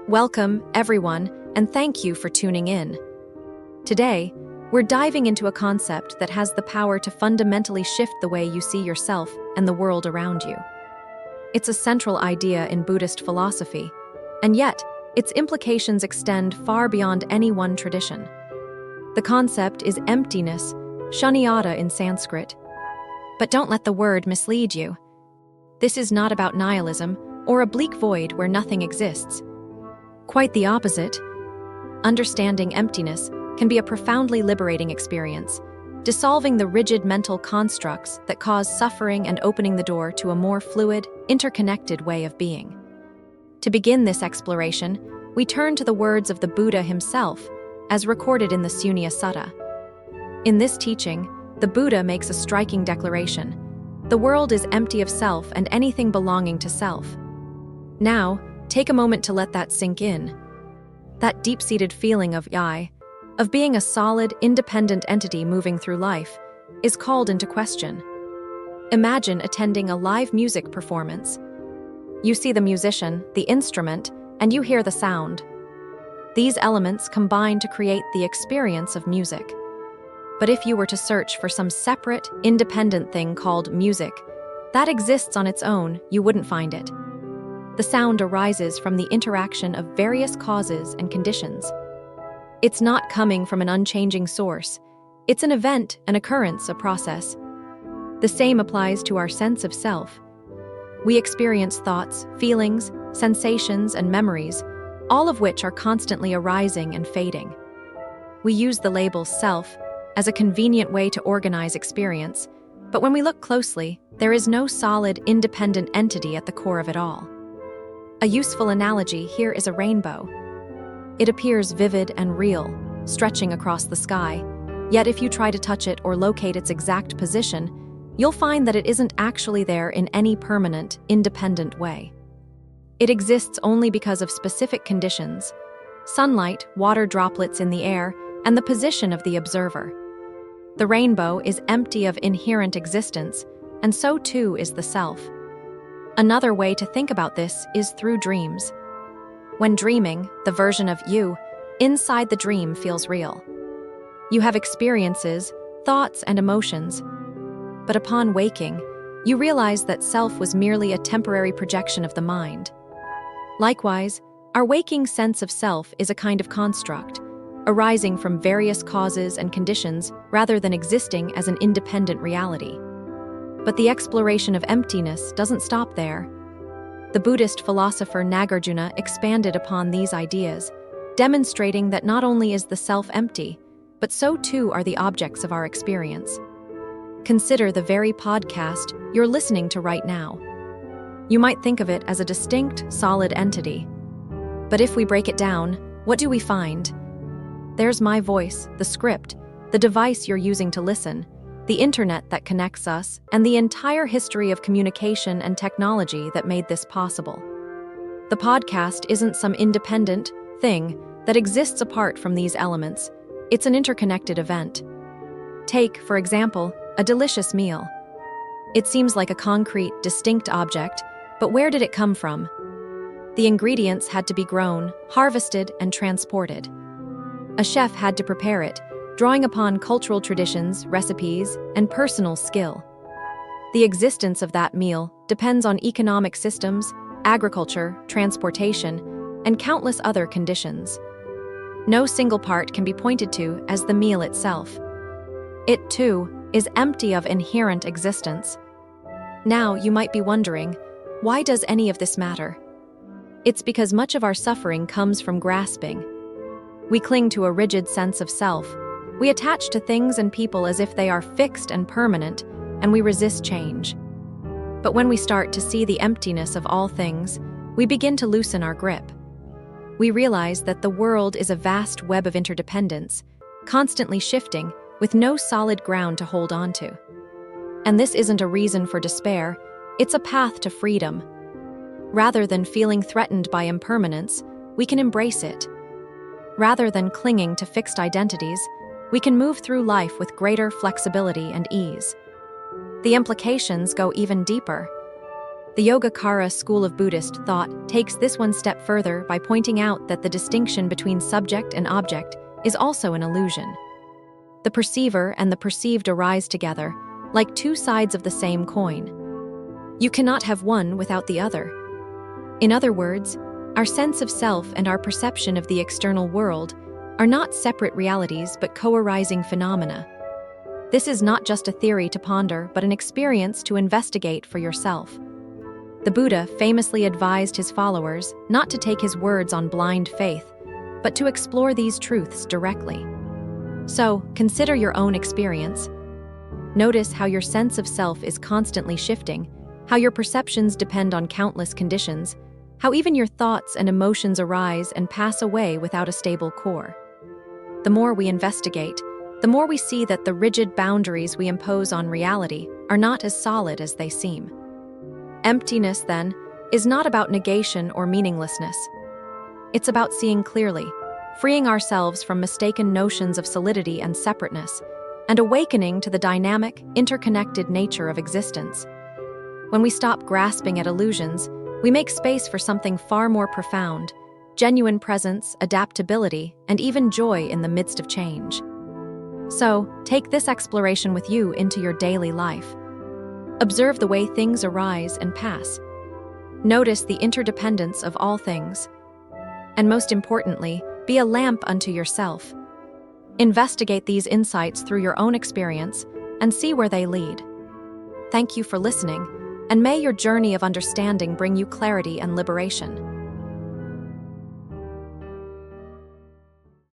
Welcome, everyone, and thank you for tuning in. Today, we're diving into a concept that has the power to fundamentally shift the way you see yourself and the world around you. It's a central idea in Buddhist philosophy, and yet, its implications extend far beyond any one tradition. The concept is emptiness, shunyata in Sanskrit. But don't let the word mislead you. This is not about nihilism or a bleak void where nothing exists. Quite the opposite. Understanding emptiness can be a profoundly liberating experience, dissolving the rigid mental constructs that cause suffering and opening the door to a more fluid, interconnected way of being. To begin this exploration, we turn to the words of the Buddha himself, as recorded in the Sunya Sutta. In this teaching, the Buddha makes a striking declaration: the world is empty of self and anything belonging to self. Now, take a moment to let that sink in. That deep-seated feeling of I, of being a solid, independent entity moving through life, is called into question. Imagine attending a live music performance. You see the musician, the instrument, and you hear the sound. These elements combine to create the experience of music. But if you were to search for some separate, independent thing called music, that exists on its own, you wouldn't find it. The sound arises from the interaction of various causes and conditions. It's not coming from an unchanging source. It's an event, an occurrence, a process. The same applies to our sense of self. We experience thoughts, feelings, sensations, and memories, all of which are constantly arising and fading. We use the label self as a convenient way to organize experience, but when we look closely, there is no solid, independent entity at the core of it all. A useful analogy here is a rainbow. It appears vivid and real, stretching across the sky, yet if you try to touch it or locate its exact position, you'll find that it isn't actually there in any permanent, independent way. It exists only because of specific conditions: sunlight, water droplets in the air, and the position of the observer. The rainbow is empty of inherent existence, and so too is the self. Another way to think about this is through dreams. When dreaming, the version of you inside the dream feels real. You have experiences, thoughts, and emotions. But upon waking, you realize that self was merely a temporary projection of the mind. Likewise, our waking sense of self is a kind of construct, arising from various causes and conditions rather than existing as an independent reality. But the exploration of emptiness doesn't stop there. The Buddhist philosopher Nagarjuna expanded upon these ideas, demonstrating that not only is the self empty, but so too are the objects of our experience. Consider the very podcast you're listening to right now. You might think of it as a distinct, solid entity. But if we break it down, what do we find? There's my voice, the script, the device you're using to listen, the internet that connects us, and the entire history of communication and technology that made this possible. The podcast isn't some independent thing that exists apart from these elements. It's an interconnected event. Take, for example, a delicious meal. It seems like a concrete, distinct object, but where did it come from? The ingredients had to be grown, harvested, and transported. A chef had to prepare it, drawing upon cultural traditions, recipes, and personal skill. The existence of that meal depends on economic systems, agriculture, transportation, and countless other conditions. No single part can be pointed to as the meal itself. It, too, is empty of inherent existence. Now, you might be wondering, why does any of this matter? It's because much of our suffering comes from grasping. We cling to a rigid sense of self. We attach to things and people as if they are fixed and permanent, and we resist change. But when we start to see the emptiness of all things, we begin to loosen our grip. We realize that the world is a vast web of interdependence, constantly shifting, with no solid ground to hold on to. And this isn't a reason for despair, it's a path to freedom. Rather than feeling threatened by impermanence, we can embrace it. Rather than clinging to fixed identities, we can move through life with greater flexibility and ease. The implications go even deeper. The Yogacara school of Buddhist thought takes this one step further by pointing out that the distinction between subject and object is also an illusion. The perceiver and the perceived arise together, like two sides of the same coin. You cannot have one without the other. In other words, our sense of self and our perception of the external world are not separate realities but co-arising phenomena. This is not just a theory to ponder, but an experience to investigate for yourself. The Buddha famously advised his followers not to take his words on blind faith, but to explore these truths directly. So, consider your own experience. Notice how your sense of self is constantly shifting, how your perceptions depend on countless conditions, how even your thoughts and emotions arise and pass away without a stable core. The more we investigate, the more we see that the rigid boundaries we impose on reality are not as solid as they seem. Emptiness, then, is not about negation or meaninglessness. It's about seeing clearly, freeing ourselves from mistaken notions of solidity and separateness, and awakening to the dynamic, interconnected nature of existence. When we stop grasping at illusions, we make space for something far more profound: genuine presence, adaptability, and even joy in the midst of change. So, take this exploration with you into your daily life. Observe the way things arise and pass. Notice the interdependence of all things. And most importantly, be a lamp unto yourself. Investigate these insights through your own experience and see where they lead. Thank you for listening, and may your journey of understanding bring you clarity and liberation.